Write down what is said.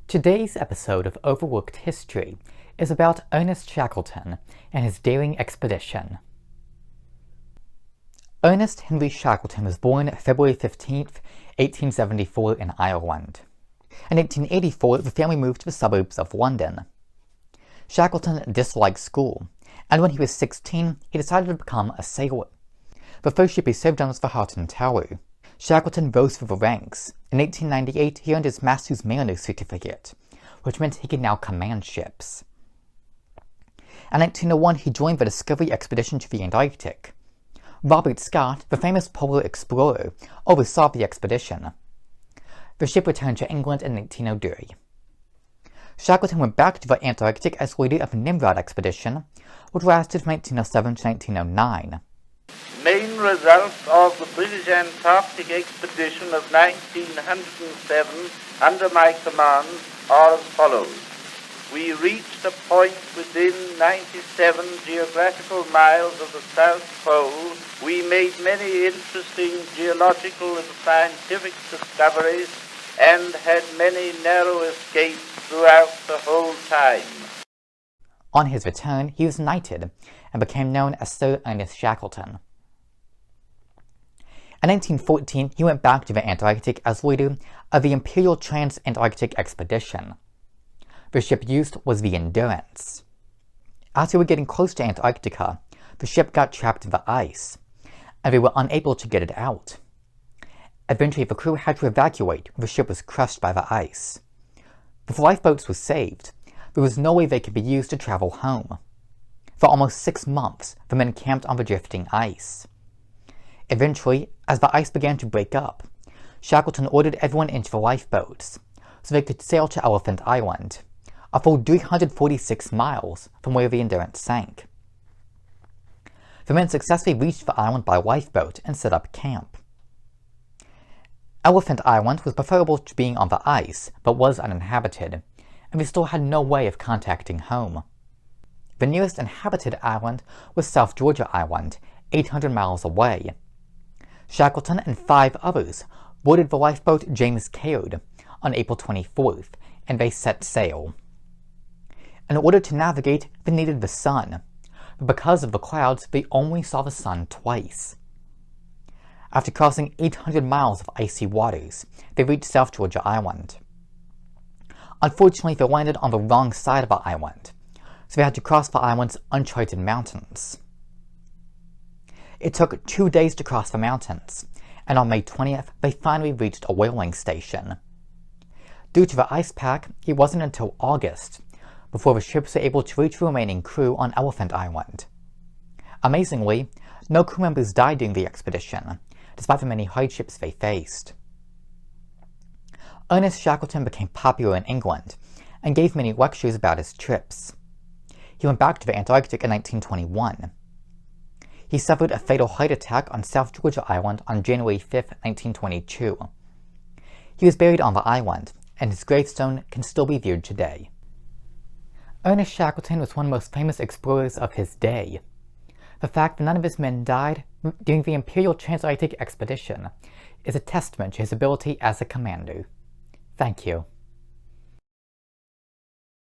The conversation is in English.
Today's episode of Overlooked History is about Ernest Shackleton and his daring expedition. Ernest Henry Shackleton was born February 15, 1874 in Ireland. In 1884, the family moved to the suburbs of London. Shackleton disliked school, and when he was 16, he decided to become a sailor. The first ship he served on was the Harton Tower. Shackleton rose through the ranks. In 1898, he earned his Master's Mariner's Certificate, which meant he could now command ships. In 1901, he joined the Discovery Expedition to the Antarctic. Robert Scott, the famous polar explorer, oversaw the expedition. The ship returned to England in 1903. Shackleton went back to the Antarctic as leader of the Nimrod expedition, which lasted from 1907 to 1909. Main results of the British Antarctic expedition of 1907 under my command are as follows. We reached a point within 97 geographical miles of the South Pole. We made many interesting geological and scientific discoveries and had many narrow escapes throughout the whole time. On his return, he was knighted and became known as Sir Ernest Shackleton. In 1914, he went back to the Antarctic as leader of the Imperial Trans-Antarctic Expedition. The ship used was the Endurance. As they were getting close to Antarctica, the ship got trapped in the ice, and they were unable to get it out. Eventually, the crew had to evacuate when the ship was crushed by the ice. The lifeboats were saved. There was no way they could be used to travel home. For almost 6 months, the men camped on the drifting ice. Eventually, as the ice began to break up, Shackleton ordered everyone into the lifeboats so they could sail to Elephant Island, a full 346 miles from where the Endurance sank. The men successfully reached the island by lifeboat and set up camp. Elephant Island was preferable to being on the ice, but was uninhabited, and they still had no way of contacting home. The nearest inhabited island was South Georgia Island, 800 miles away. Shackleton and 5 others boarded the lifeboat James Caird on April 24th, and they set sail. In order to navigate, they needed the sun, but because of the clouds, they only saw the sun twice. After crossing 800 miles of icy waters, they reached South Georgia Island. Unfortunately, they landed on the wrong side of the island, so they had to cross the island's uncharted mountains. It took 2 days to cross the mountains, and on May 20th, they finally reached a whaling station. Due to the ice pack, it wasn't until August before the ships were able to reach the remaining crew on Elephant Island. Amazingly, no crew members died during the expedition, despite the many hardships they faced. Ernest Shackleton became popular in England and gave many lectures about his trips. He went back to the Antarctic in 1921. He suffered a fatal heart attack on South Georgia Island on January 5, 1922. He was buried on the island, and his gravestone can still be viewed today. Ernest Shackleton was one of the most famous explorers of his day. The fact that none of his men died during the Imperial Trans-Arctic Expedition is a testament to his ability as a commander. Thank you.